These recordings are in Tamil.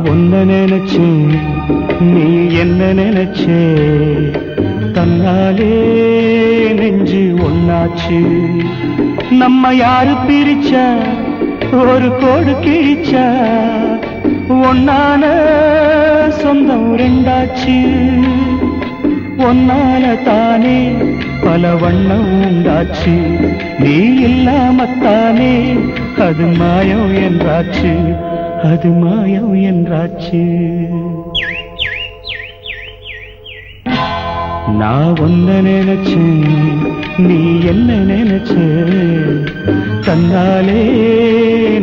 உன்ன நினைச்சேன், நீ என்ன நினைச்சே, தன்னாலே நெஞ்சு ஒன்னாச்சு. நம்ம யாரு பிரிச்சா, ஒரு கோடு கிழிச்சா, ஒன்னான சொந்தம் ரெண்டாச்சு. ஒன்னால தானே பல வண்ணம் உண்டாச்சு. நீ இல்லாமத்தானே அது மாயம் என்றாச்சு, அது மாயம் என்றாச்சு. நான் ஒன்ன நினைச்சேன், நீ என்ன நினைச்ச, தன்னாலே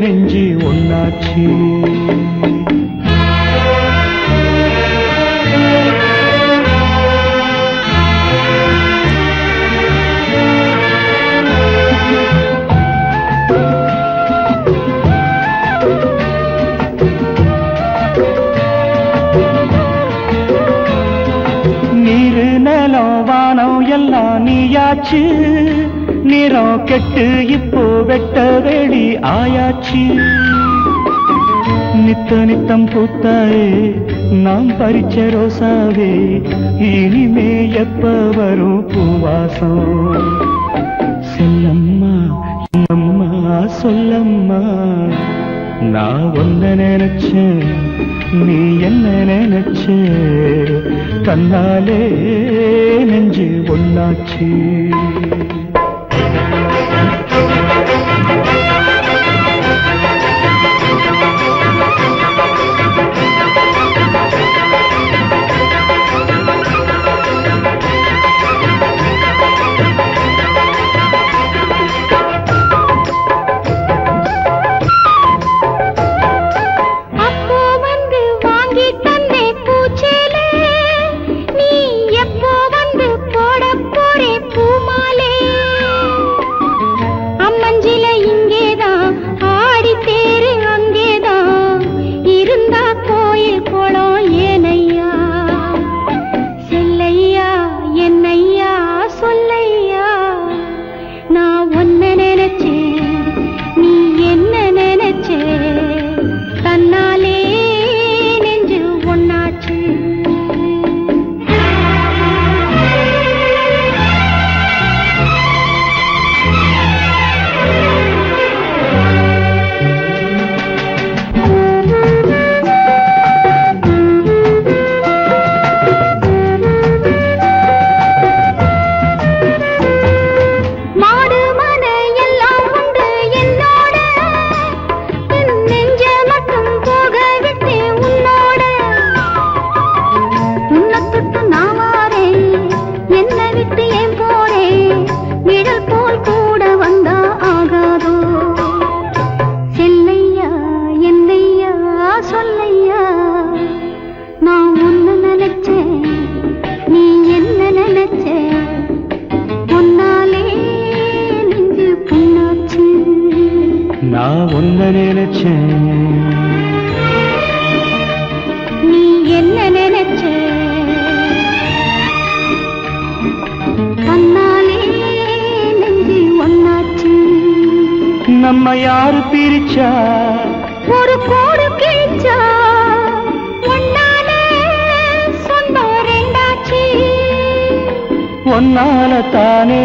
நெஞ்சு ஒன்னாச்சு. எல்லாம் நீயாச்சு, நிறம் கெட்டு இப்போ வெட்ட வெளி ஆயாச்சு. நித்த நித்தம் பூத்தாயே நாம் பறிச்ச ரோசாவே, இனிமே எப்ப வரும் பூவாசம். செல்லம்மா அம்மா சொல்லம்மா, நான் ஒன்ன நினைச்சேன், நீ என்ன நினைச்ச, தன்னாலே நெஞ்சு ஒன்னாச்சு. நான் ஒன்ன நினைச்சேன், நீ என்ன நினைச்ச, தன்னாலே நெஞ்சு ஒன்னாச்சு. நம்ம யாரு பிரிச்சா, ஒரு கோடு கிழிச்சா, ஒன்னாலே சொந்தம் ரெண்டாச்சு. ஒன்னால தானே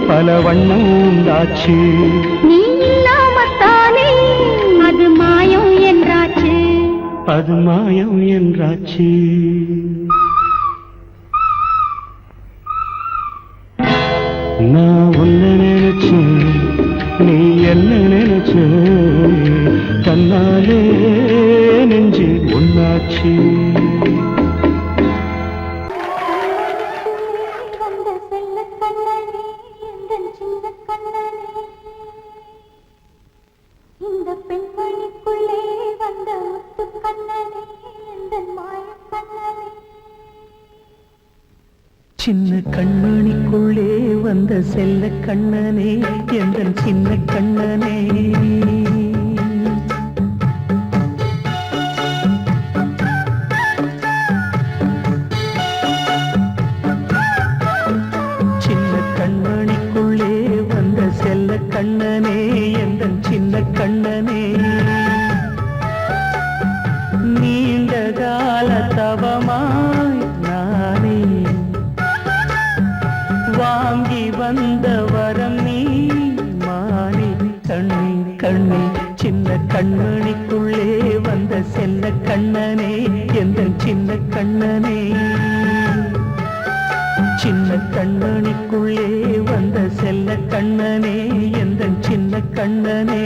பல வண்ணம் உண்டாச்சு. நீ இல்லாமத்தானே அது மாயம் என்றாச்சு, அது மாயம் என்றாச்சு. நான் ஒன்ன நினைச்சேன், நீ என்ன நினைச்ச, தன்னாலே நெஞ்சு ஒன்னாச்சு. இந்த பெண்மணிக்குள்ளே வந்த முத்து கண்ணனே, இந்த மாய கண்ணனே. சின்ன கண்மணிக்குள்ளே வந்த செல்ல கண்ணனே, எந்தன் சின்ன கண்ணனே. சின்ன கண்மணிக்குள்ளே வந்த செல்ல கண்ணனே, எந்தன் சின்ன கண்ணனே. நீ தவமாய் நானே வாங்கி வந்த வரம் நீ மானே கண்ணே கண்ணே சின்ன கண்மணிக்குள்ளே வந்த செல்ல கண்ணனே எந்த சின்ன கண்ணனே சின்ன கண்ணனுக்குள்ளே வந்த செல்ல கண்ணனே எந்த சின்ன கண்ணனே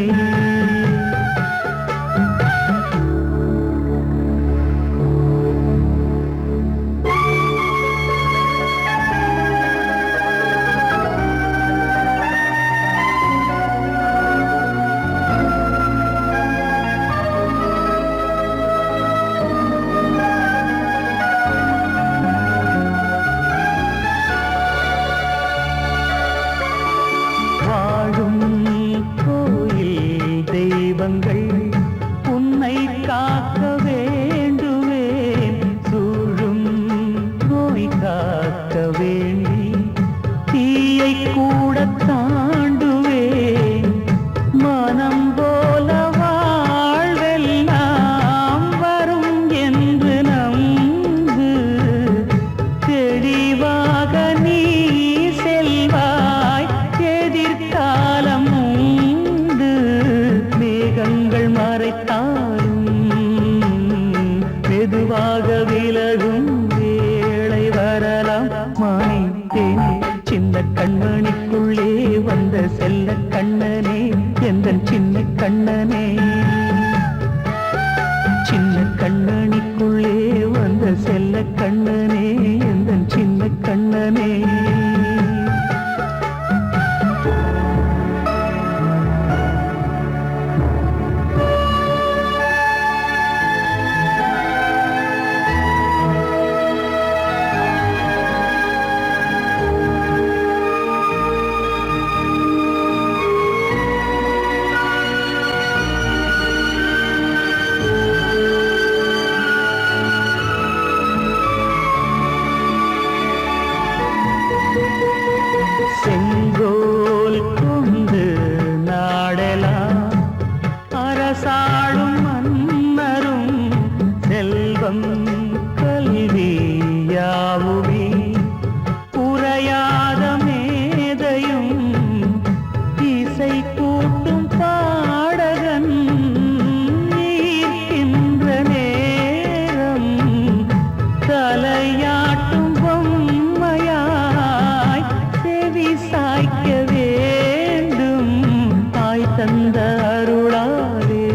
உன்னை காக்க வேண்டுவேன் சூழும் நோய் காக்க வேண்டி தீயை கூட தாண்டுவேன் மனம் போல வாழ்வெல்லாம் வரும் என்று நம்பு தெளிவாக நீ செல்வாய் எதிர்காலம் மேகங்கள் மறைத்தாலும் மெதுவாக விலகும் வேளை வரலாம் மானே தேனே சின்ன கண்மணிக்குள்ளே வந்த செல்ல கண்ணனே எந்த சின்ன கண்ணனே சின்ன கண்ணனிக்குள்ளே வந்த செல்ல கண்ணனே எந்த சின்ன கண்ணனே செங்கோல் கொண்டு நாடலாம் அரசாளும் மன்னரும் செல்வம் கல்வியாவுமே உரையாத மேதையும் இசை கூட்டும் பாடகன் ஈர்க்கின்ற நேரம் தலையாட்டும் பொம்மையாய் சாய்க்க வேண்டும் தாய் தந்த அருளாலே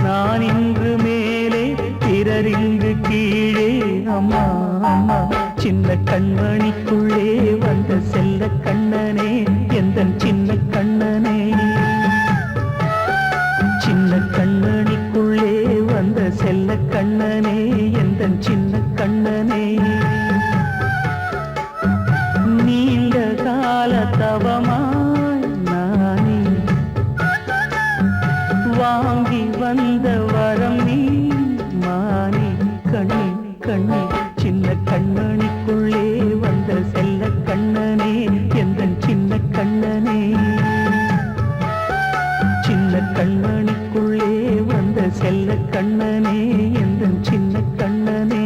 நான் இன்று மேலே பிறரிங்கு கீழே அம்மா அம்மா சின்ன கண்மணிக்குள்ளே வந்த செல்ல கண்ணனே எந்த சின்ன கண்ணனே சின்ன கண்ணனிக்குள்ளே வந்த செல்ல கண்ணனே எந்த சின்ன கண்ணனே நீண்ட கால தவமாய் நானே வாங்கி வந்த வரம் நீ மானே கண்ணே கண்ணே சின்ன கண்ணனிக்குள்ளே வந்த செல்ல கண்ணனே எந்த சின்ன கண்ணனே சின்ன கண்ணனிக்குள்ளே வந்த செல்ல கண்ணனே எந்த சின்ன கண்ணனே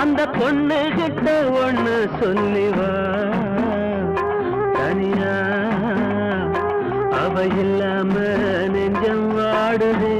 அந்த பொண்ணு கிட்ட ஒண்ணு சொல்லிவா தனியா அவ அவ இல்லாம நெஞ்சம் வாடுதே.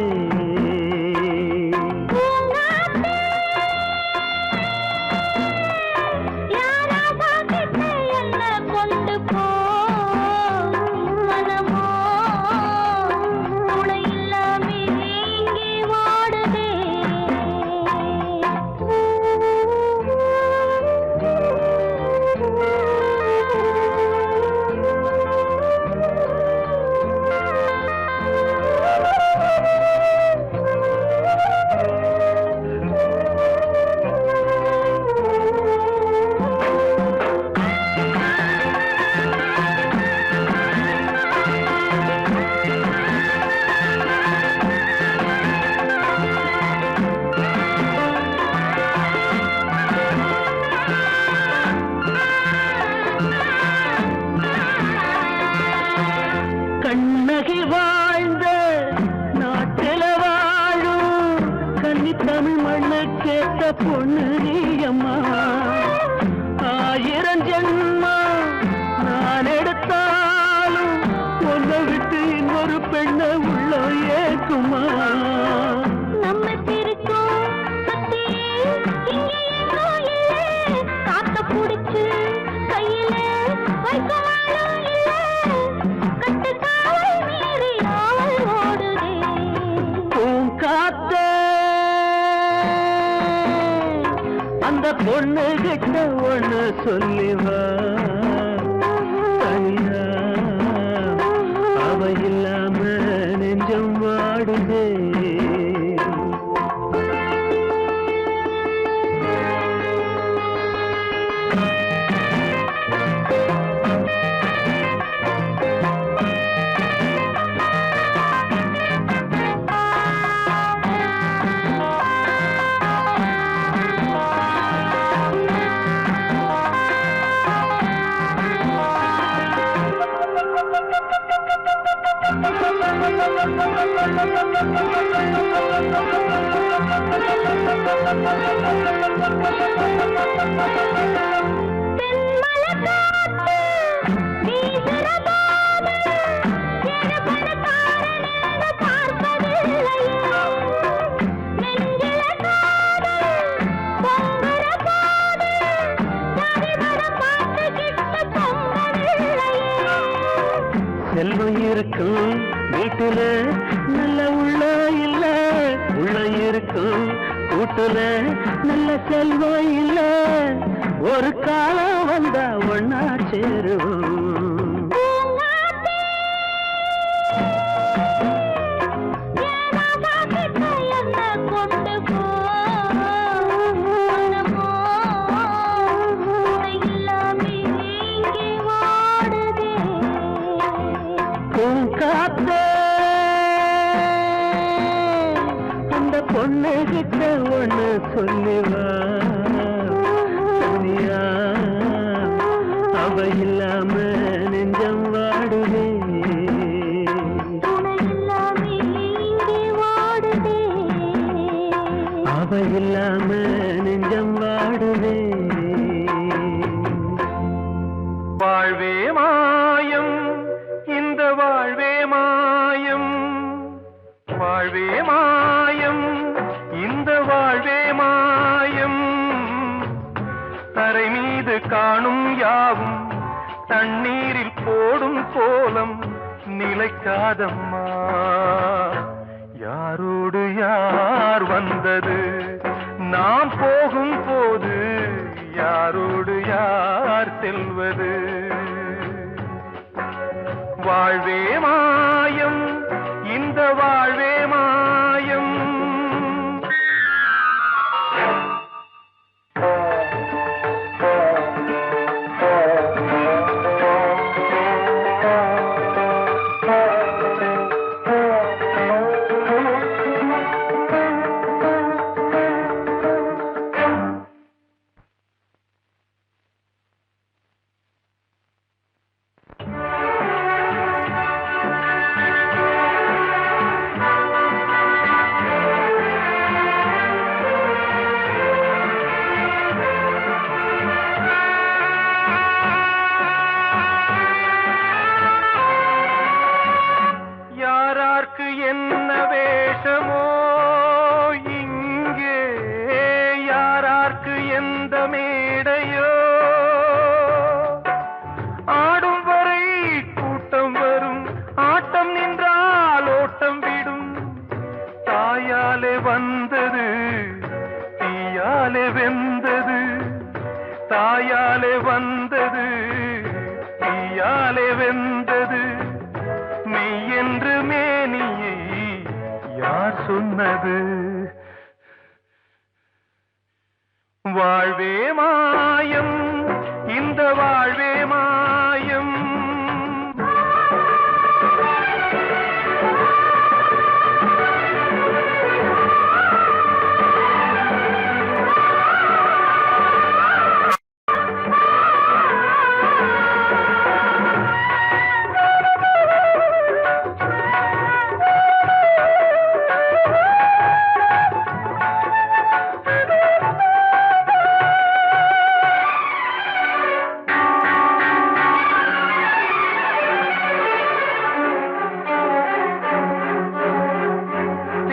கண்ணகி வாழ்ந்த நாட்டில வாழும் கன்னி தமிழ் மண்ணுக்கேத்த பொண்ணு நீயம்மா. 1000 ஜென்மா நான் எடுத்தாலும் ஒன்ன விட்டு இன்னொரு பெண்ண உள்ள ஏக்குமா. நம்ம திருக்கும் காத்த புடிச்சு கையில வைக்கவாலும் இல்லை. அந்த பொண்ணு கிட்ட ஒண்ணு சொல்லிவா தனியா, அவ இல்லாம நெஞ்சம் வாடுதே. செல்வம் இருக்கும் வீட்டுல நல்ல உள்ள இல்ல, உள்ள இருக்கும் கூட்டுல நல்ல செல்வம் இல்ல. ஒரு காலம் வந்தா ஒன்னா சேருவோம். அந்த பொண்ணு கிட்ட ஒண்ணு சொல்லிவா தனியா, அவ இல்லாம நெஞ்சம் வாடுதே. அவ இல்லாம நெஞ்சம் வாடுதே. வாழ்வே மாயம் இந்த வாழ்வே மாயம், வாழ்வே மாயம் இந்த வாழ்வே மாயம். தரை மீது காணும் யாவும் தண்ணீரில் போடும் கோலம் நிலைக்காதம்மா. யாரோடு யார் வந்தது நாம் போகும் போது, யாரோடு யார் செல்வது. வாழ்வே மாயம் இந்த வாழ்வே மாயம். யாரார்க்கு என்ன வேஷமோ இங்கே, யாரார்க்கு எந்த மேடையோ, ஆடும் வரை கூட்டம் வரும், ஆட்டம் நின்றால் ஓட்டம் விடும். தாயாலே வந்தது தீயாலே வெந்தது, தாயாலே வந்தது தீயாலே வெந்தது. மெய் என்று மேனியை யார் சொன்னது? வாழ்வே மாயம், இந்த வாழ்வே மாயம்.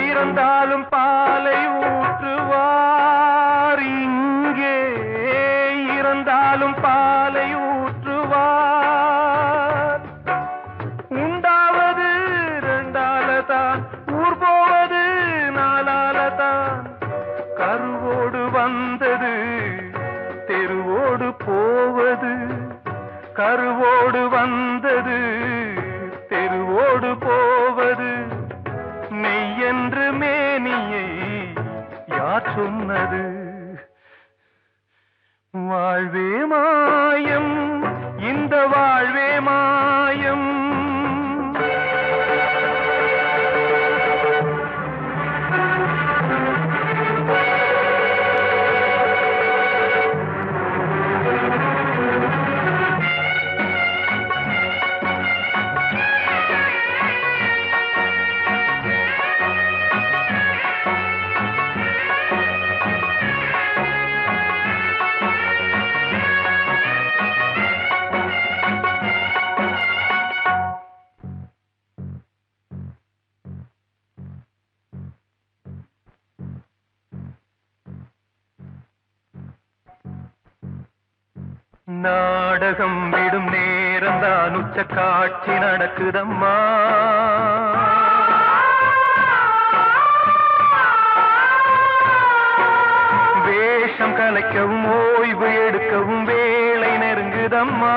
இறந்தாலும் பாலை ஊற்றுவார் இங்கே, இறந்தாலும் பாலை ஊற்றுவார். உண்டாவது ரெண்டாலதான், ஊர் போவது நாலாலதான். கருவோடு வந்தது தெருவோடு போவது, கருவோடு வந்தது தெருவோடு போவது. மெய் என்று மேனியை யார் சொன்னது? வாழ்வே மாயம், இந்த வாழ்வே மாயம். நாடகம் விடும் நேரம்தான் உச்ச காட்சி நடக்குதம்மா. வேஷம் கலைக்கவும் ஓய்வு எடுக்கவும் வேளை நெருங்குதம்மா.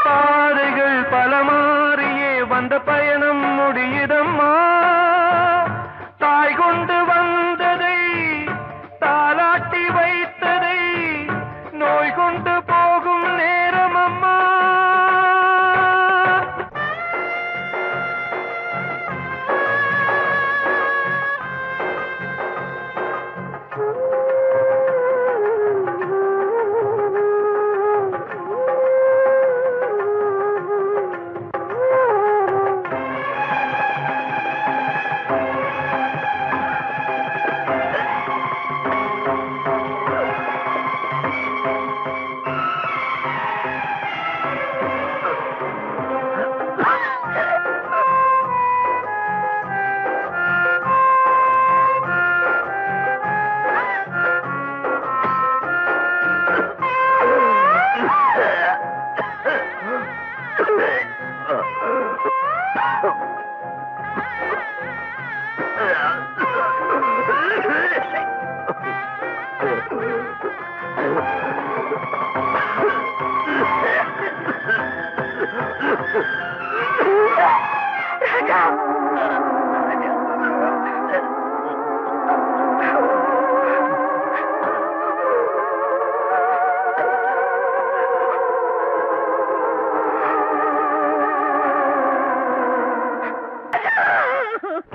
பாதைகள் பல மாறியே வந்த பயணம் முடியுதம்மா. தாய் கொண்டு வந்ததை தாலாட்டி வைத்ததை நோய் கொண்டு போகும் நேரம் அம்மா.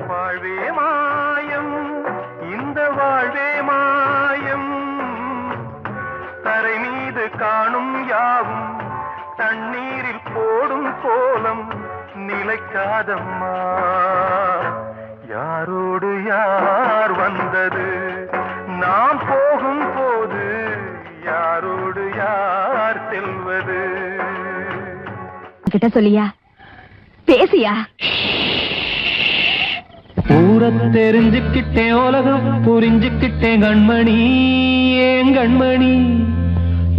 வாழ்வே மாயம், இந்த வாழ்வே மாயம். தரை மீது காணும் யாவும் தண்ணீரில் போடும் கோலம் நிலைக்காதம்மா. யாரோடு யார் வந்தது நாம் போகும் போது, யாரோடு யார் யார் செல்வது? கிட்ட சொல்லியா பேசியா? ஊர தெரிஞ்சுக்கிட்டேன், உலகம் புரிஞ்சுக்கிட்டேன் கண்மணி, ஏன் கண்மணி.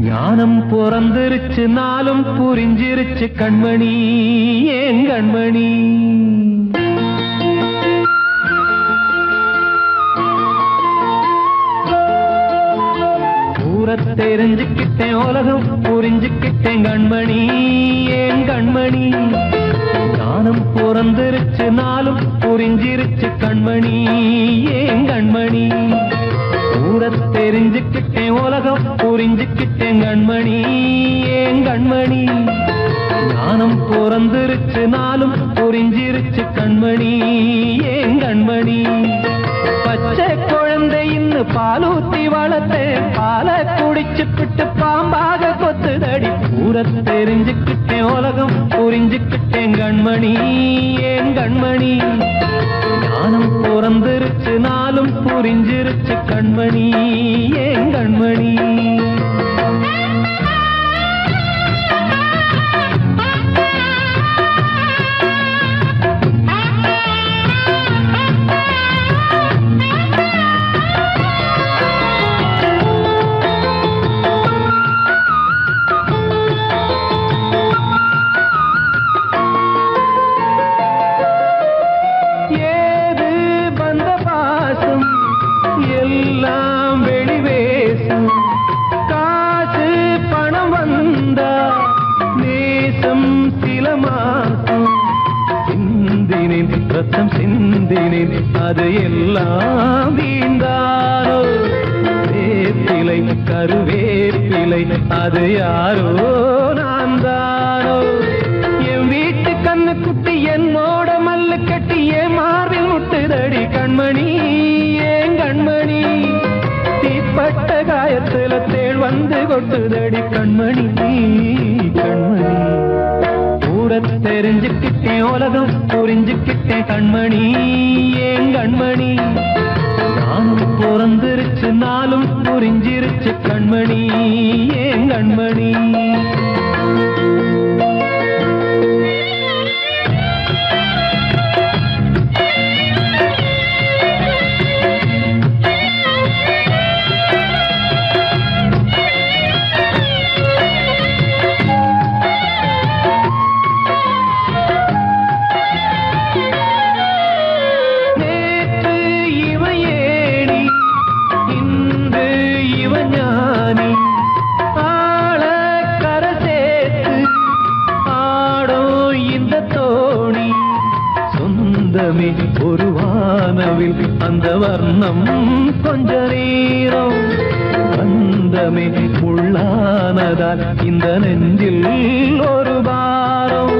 ஞானம் பிறந்திருச்சு, நாளும் புரிஞ்சிருச்சு கண்மணி, ஏன் கண்மணி. ஊர தெரிஞ்சுக்கிட்டேன், உலகம் புரிஞ்சுக்கிட்டேன் கண்மணி, ஏன் கண்மணி. ஞானம் பிறந்திருச்சு, நாளும் புரிஞ்சிருச்சு கண்மணி, ஏன் கண்மணி. ஊர தெரிஞ்சுக்கிட்டேன், உலகம் புரிஞ்சுக்கிட்டேன் கண்மணி, ஏன் கண்மணி. ஞானம் பிறந்திருச்சு, நாளும் புரிஞ்சிருச்சு கண்மணி, ஏன் கண்மணி. பச்சை குழந்தை இன்னும் பாலூத்தி வளர்த்தேன், பாலை குடிச்சு பிட்டு பாம்பாக கொத்துதடி. ஊர தெரிஞ்சுக்கிட்டேன், உலகம் புரிஞ்சுக்கிட்டேன் கண்மணி, ஏன் கண்மணி. ஞானம் பிறந்திருச்சு, நாளும் புரிஞ்சிருச்சு கண்மணி, ஏன் கண்மணி. எல்லாம் வெளிவேசம், காசு பணம் வந்தா நேசம் சில மாசம். சிந்தினேன் ரத்தம் சிந்தினேன், அது எல்லாம் வீண்டாரோ. வேப்பிலை கருவேப்பிலை, அது யாரோ நான் தானோ. என் வீட்டு கண்ணு குட்டி என்னோட மல்லு கட்டி என் மார்பில் முட்டுதடி கண்மணி, ஏன் கண்மணி. தீப்பட்ட காயத்துல தேள் வந்து கொட்டுதடி கண்மணி, கண்மணி. ஊர தெரிஞ்சுக்கிட்டேன், உலகம் புரிஞ்சுக்கிட்டேன் கண்மணி, ஏன் கண்மணி. நானும் பிறந்திருச்சு, நாளும் புரிஞ்சிருச்சு கண்மணி, ஏன் கண்மணி. ஒரு வானவில் அந்த வர்ணம் கொஞ்ச நேரம் பந்தமே உள்ளானதால் இந்த நெஞ்சில் ஒரு பாரம்.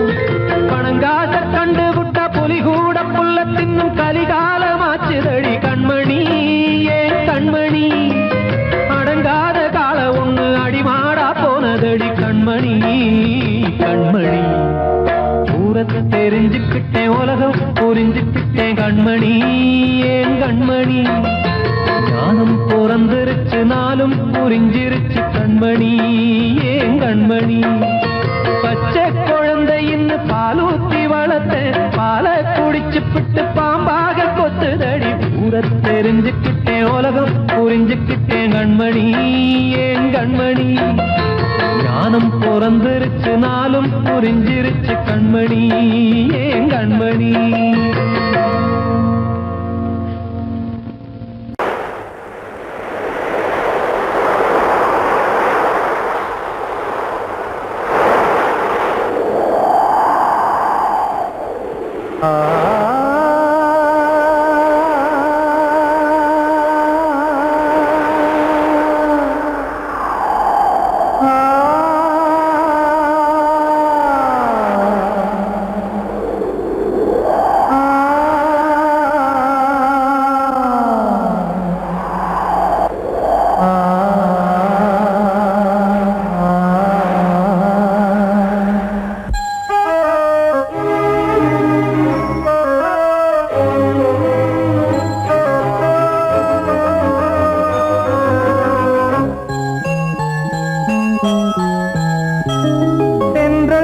பணங்காச கண்டு விட்ட புலி கூட புல்ல தின்னும் கலிகாலமாச்சுதடி கண்மணி, ஏன் கண்மணி. அடங்காத கால ஒண்ணு அடிமாடா போனதடி கண்மணி, கண்மணி. ஊரத்தை தெரிஞ்சுக்கிட்டேன், உலகம் புரிஞ்சுக்கிட்டேன் கண்மணி, ஏன் கண்மணி. ஞானம் பிறந்திருச்சு, நாளும் புரிஞ்சிருச்சு கண்மணி, ஏன் கண்மணி. பச்சை குழந்தை இன்னும் பாலூத்தி வளர்த்தேன், பாலை குடிச்சு பிட்டு பாம்பாக கொத்துதடி. ஊர தெரிஞ்சுக்கிட்டேன், உலகம் புரிஞ்சுக்கிட்டேன் கண்மணி, ஏன் கண்மணி. ஞானம் பிறந்திருச்சு, நாளும் புரிஞ்சிருச்சு கண்மணி, ஏன் கண்மணி.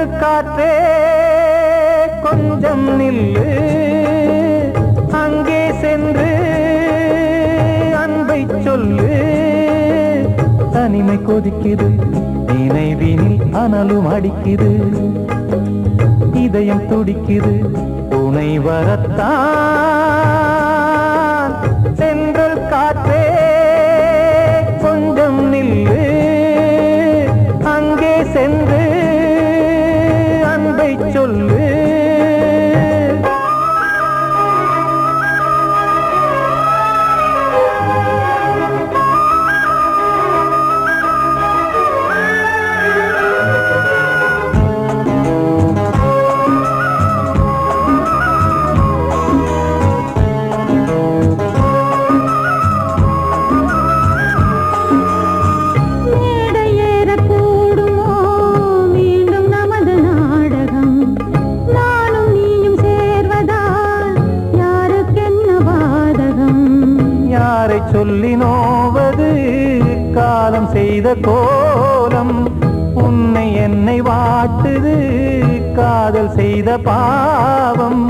தென்றல் காற்றே கொஞ்சம் நில்லு, அங்கே சென்று அன்பை சொல்லு. தனிமை கொதிக்குது, நினைவினில் அனலும் அடிக்குது, இதயம் துடிக்குது துணை வரத்தான். தென்றல் காற்றே கொஞ்சம் நில்லு, அங்கே சென்று அன்பை சொல்லு. சொல்லி நோவது காலம் செய்த கோலம், உன்னை என்னை வாட்டுது காதல் செய்த பாவம்.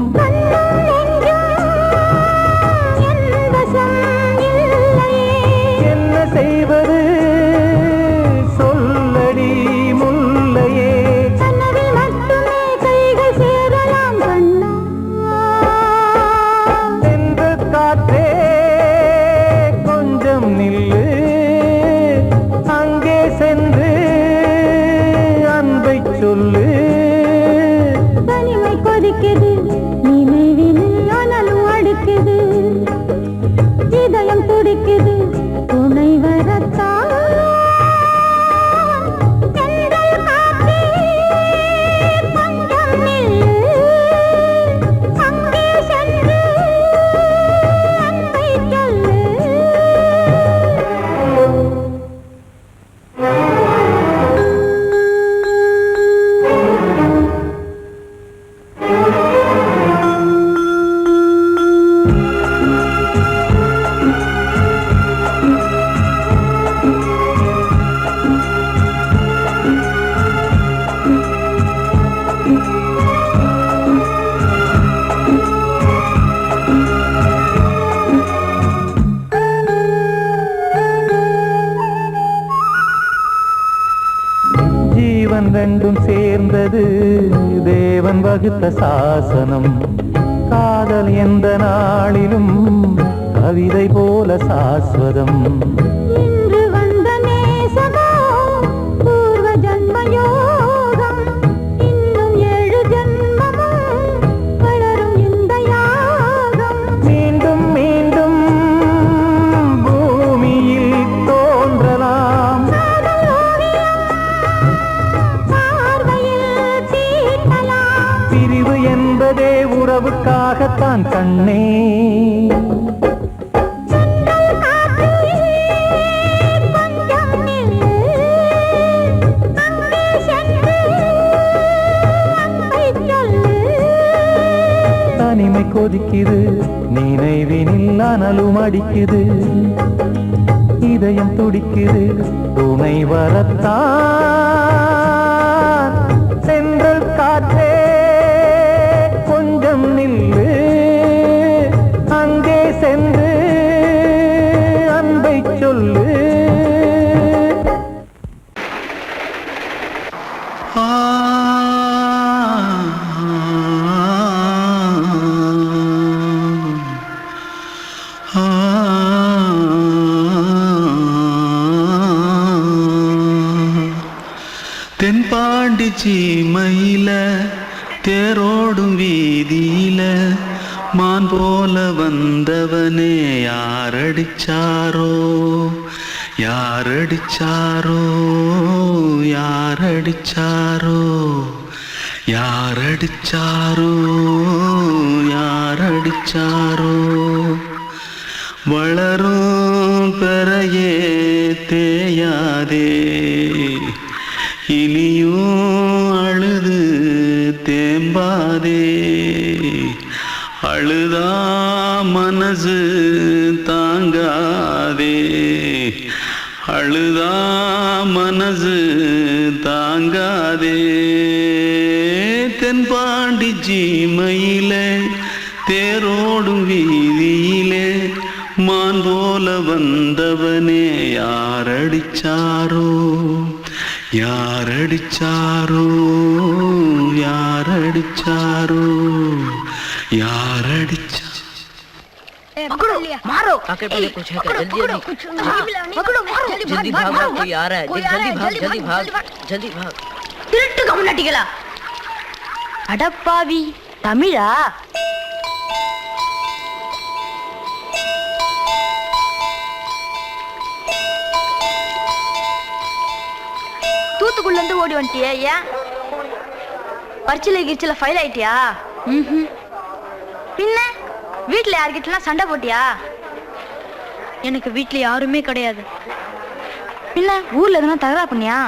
என்ன செய்வது சொல்லடி முல்லையே, என்று காற்றே நில்லு, அங்கே சென்று அன்பை சொல்லு. தனிமை கொதிக்குது, நினைவினில் அனலும் அடிக்குது, இதயம் துடிக்குது துணை வரத்தான். ஜீவன் ரெண்டும் சேர்ந்தது தேவன் வகுத்த சாசனம், காதல் எந்த நாளிலும் கவிதை போல சாஸ்வதம். இன்று வந்த நேசமோ பூர்வ ஜன்மயோகம், இன்னும் 7 ஜன்மமும் வளரும் இந்த யாகம். மீண்டும் மீண்டும் பூமியில் தோன்றலாம், பிரிவு என்பதே உறவுக்காகத்தான் கண்ணே. தனிமை கொதிக்குது, நினைவினில் அனலும் அடிக்குது, இதயம் துடிக்குது துணை வரத்தான். தென்றல் காற்றே கொஞ்சம் நில்லு, அங்கே சென்று அன்பை சொல்லு. தென்பாண்டி சீமையில தேரோடும் வீதியில மான் போல வந்தவனே யாரடிச்சாரோ யாரடிச்சாரோ யாரடிச்சாரோ யாரடிச்சாரோ யாரடிச்சாரோ. வளரும் பெறையே தேயாதே, இனியும் அழுது தேம்பாதே, அழுதா மனசு தாங்காதே, அழுதா மனசு தாங்காதே. தென்பாண்டி ஜீமையிலே தேரோடும் வீதியிலே மான் போல வந்தவனே யாரடிச்சாரோ யாரடிச்சாரோ யாரடிச்சாரோ யாரடிச்சா पकड़ो मारो आके पहले कुछ है क्या जल्दी पकड़ो मारो जल्दी भाग भाग कोई आ रहा है जल्दी भाग जल्दी भाग திருட்டு கம்யூனிட்டிகளா அடப்பாவி தமிழா தூத்துக்குள்ள இருந்து ஓடி வந்துட்டியா ஏன் பரிச்சையில கிரிச்சில ஃபைல் ஆயிட்டியா பின்ன வீட்டுல யார்கிட்டலாம் சண்டை போட்டியா எனக்கு வீட்டுல யாருமே கிடையாது பின்ன ஊர்ல எதுனா தகராறு பண்ணியா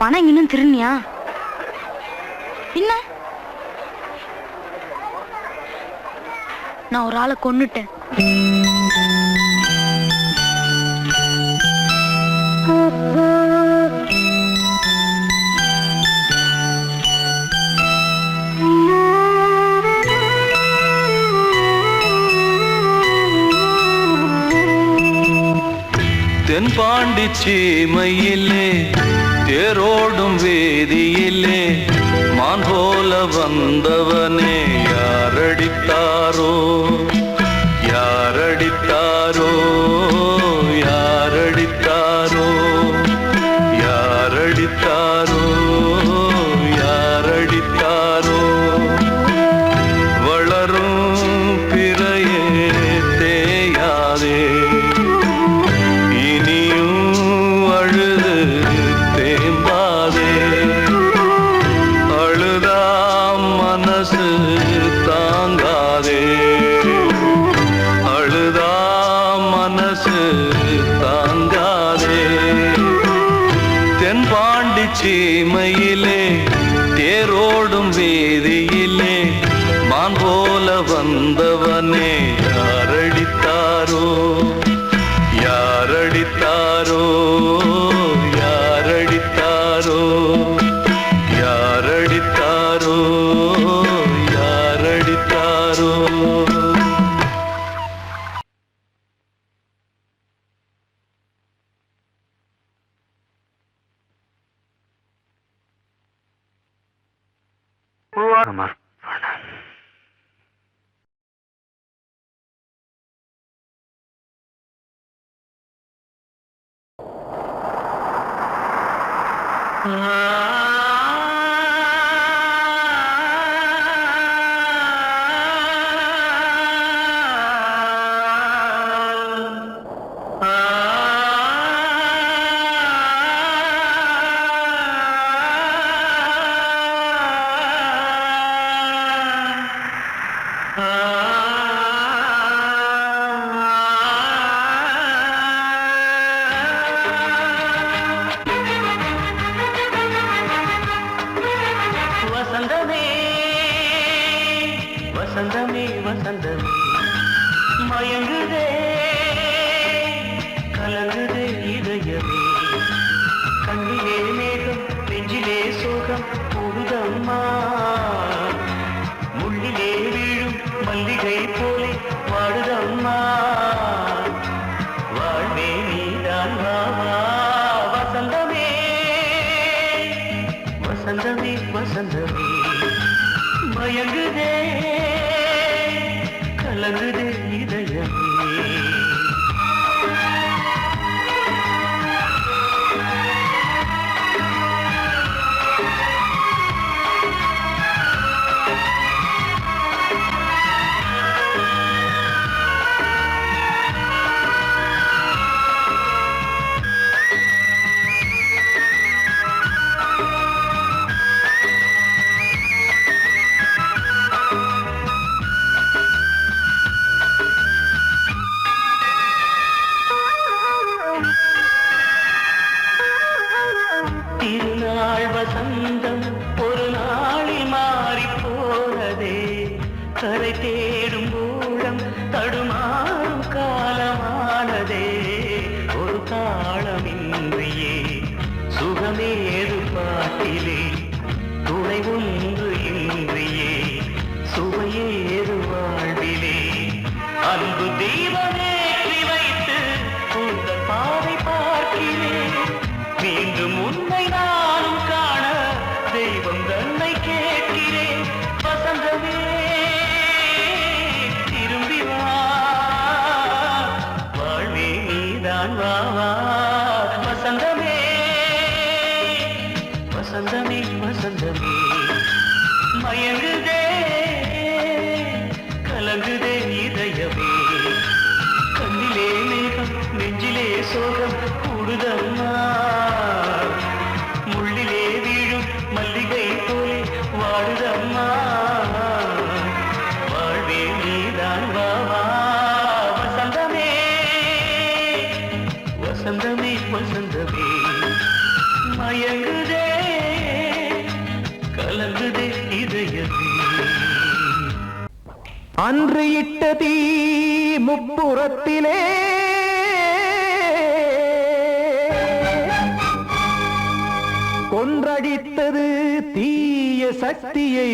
பணம் இன்னும் திருநியா பின்ன நான் ஒரு ஆளை கொன்னுட்டேன் தென்பாண்டி சீமையிலே தேரோடும் வேதியிலே மான் போல வந்தவனே யாரடித்தாரோ யாரடித்தாரோ யாரடித்தாரோ யாரடித்தாரோ யாரடித்தாரோ வளரும் பிறையே தேயாதே சீமையிலே தேரோடும் வேதியிலே மான் போல வந்தவனே யாரடித்தாரோ யாரடித்தாரோ யாரடித்தாரோ யாரடித்தாரோ யாரடித்தாரோ வசந்தமே வசந்தமே மயங்குதே கலங்குதே இதயமே கண்ணிலே மேகம் நெஞ்சிலே சோகம் கூடுதம்மா முள்ளிலே வீழும் மல்லிகை போலே வாடுதம்மா வாழ்வே நீதான் வாவா வசந்தமே வசந்தமே வசந்தமே மயங்குதே கலங்குதே இதயமே திருநாள் வசந்தம் ஒரு நாளில் மாறி போனதே கரை தேடும் ஊழம் தடுமாறும் காலமானதே ஒரு தாளமின்றியே சுகமேது பாட்டிலே துணை ஒன்று இன்றியே சுவையேது வாழ்விலே அன்பு தீபமேற்றி வைத்து உங்கள் பாதை பார்க்கிறேன் மீண்டும் உன்னை நானும் காண தெய்வம் தன்னை கேட்கிறேன் வசந்தமே திரும்பி வா வாழ்வே நீதான் வா வா வசந்தமே வசந்தமே வசந்தமே மயங்குதே கலங்குதே இதயமே கண்ணிலே மேகம் நெஞ்சிலே சோகம் கூடுதம்மா முள்ளிலே வீழும் மல்லிகை போலே வாடுதம்மா வாழ்வே நீதான் வா வா வசந்தமே வசந்தமே வசந்தமே மயங்குதே கலங்குதே இதயமே அன்று இட்ட தீ முப்புறத்திலே கொன்றடித்தது தீய சக்தியை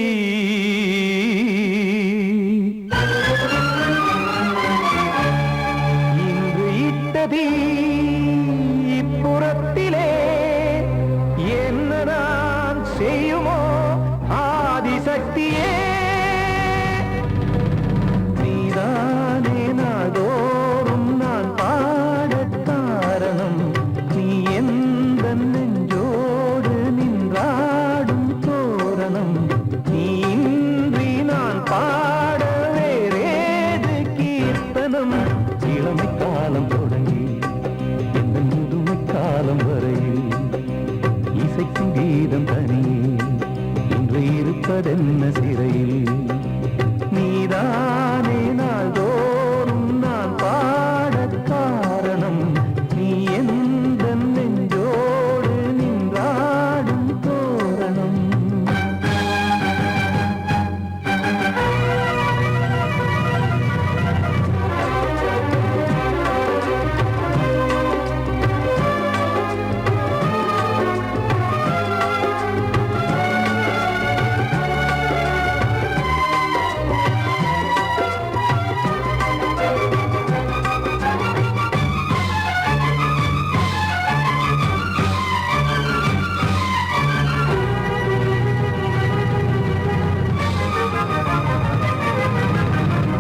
இன்று இட்ட தீ இப்புறத்திலே என்ன நான் செய்யுமோ ஆதிசக்தியே நீதானே நாள்தோறும் நான் பாடக் காரணம் நீ எந்த நெஞ்சோடு நின்றாடும் தோரணம் நீ இன்றி நான் பாட வேறேது கீர்த்தனம் இளமை காலம் தொடங்கி இந்த முதுமை காலம் வரையில் இசைக்கும் கீதம் தனியே இன்று இருப்பதென்ன சிறையில் நீதானே நாள்தோறும் நான் பாடக் காரணம் நீ எந்த நெஞ்சோடு நின்றாடும் தோரணம்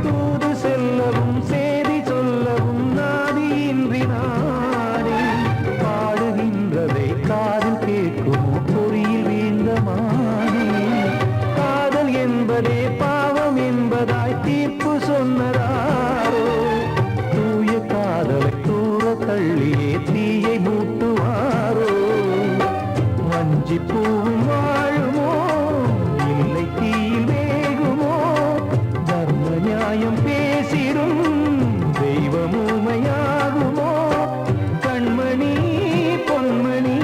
தூது செல்லவும் சேதி சொல்லவும் நாதியின்றி நாடே பாடுகின்றதை காதில் கேட்குமோ பொறியில் வீழ்ந்த மானே காதல் என்பதே பாவம் என்பதாய் தீர்ப்பு சொன்னதாரோ தூய காதலை தூர தள்ளியே தீயை மூட்டுவாரோ வஞ்சி பூவும் வாழுமோ இல்லை தீயில் வேகுமோ தர்ம நியாயம் பேசிடும் தெய்வம் ஊமையாகுமோ கண்மணி பொன்மணி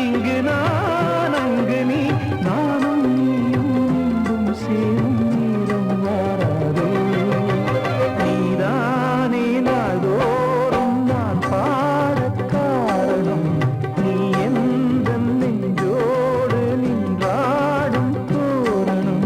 இங்கு நான் அங்கு நீ நானும் நீயும் மீண்டும் சேரும் நேரம் வாராதே நீதானே நாள்தோறும் நான் பாடக் காரணம் நீ எந்த நெஞ்சோடு நின்றாடும் தோரணம்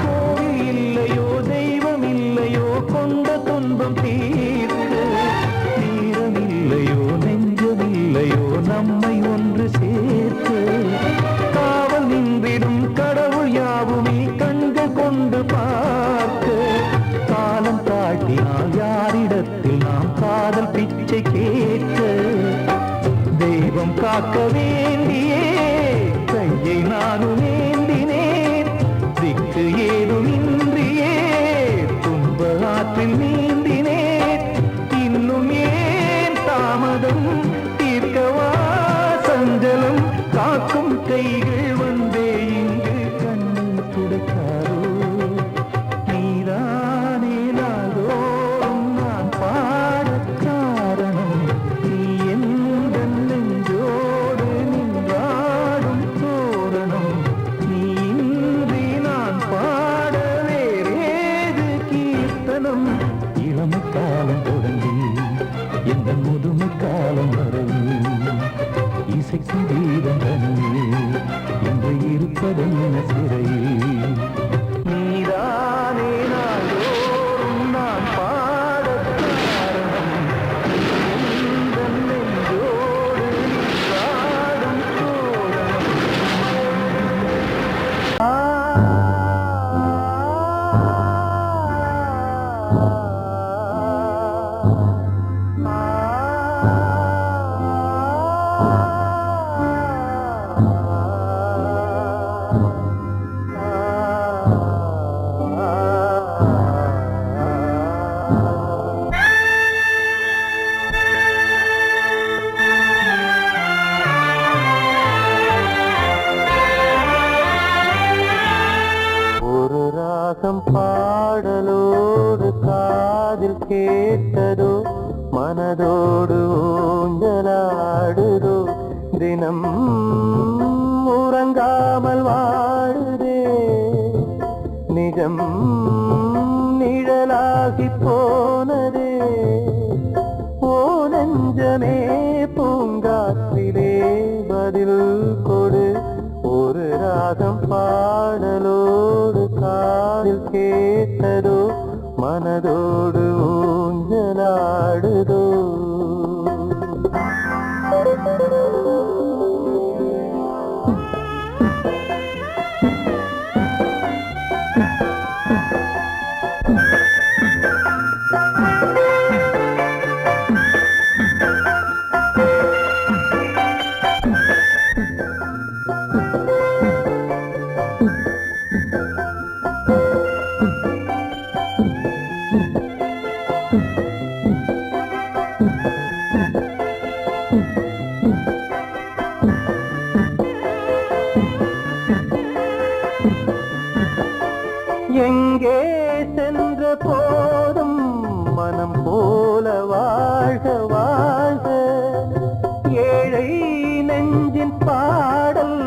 கோவில் இல்லையோ தெய்வம் இல்லையோ கொண்ட துன்பம் தீர்க்க நேரம் இல்லையோ நெஞ்சம் இல்லையோ நம்மை ஒன்று சேர்க்க காவல் நின்றிடும் கடவுள் யாவுமே கண்கள் கொண்டு பார்க்க காலம் காட்டினால் யாரிடத்தில் நாம் காதல் பிச்சை கேட்க தெய்வம் காக்க வேண்டியே கையை நானும் ஏந்தினேன் திக்கு ஏதுமின்றியே துன்ப பாடலோடு காதில் கேட்டதோ மனதோடு ஊஞ்சலாடுதோ தினம் உறங்காமல் வாழுதே நிஜம் நிழலாகி போனதே ஓ நெஞ்சமே பூங்காற்றிலே பதில் கொடு ஒரு ராகம் பாடலோடு காதில் கேட்டதோ மனதோடு ஊஞ்சலாடுதோ எங்கே சென்ற போதும் மனம் போல வாழ்க வாழ்க ஏழை நெஞ்சின் பாடல்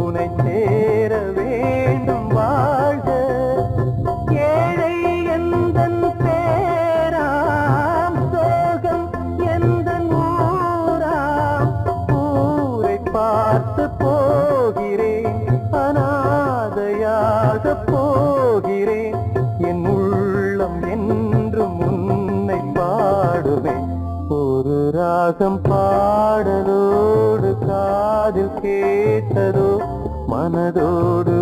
உனை சேர வேண்டும் வாழ்க ஏழை எந்தன் பேராம் சோகம் எந்தன் ஊராம் ஊரை பார்த்து போகிறேன் அநாதையாக போகிறேன் என் உள்ளம் என்றும் உன்னை பாடுவேன் ஒரு ராகம் பாடலோடு காதில் கேட்டதோ மனதோடு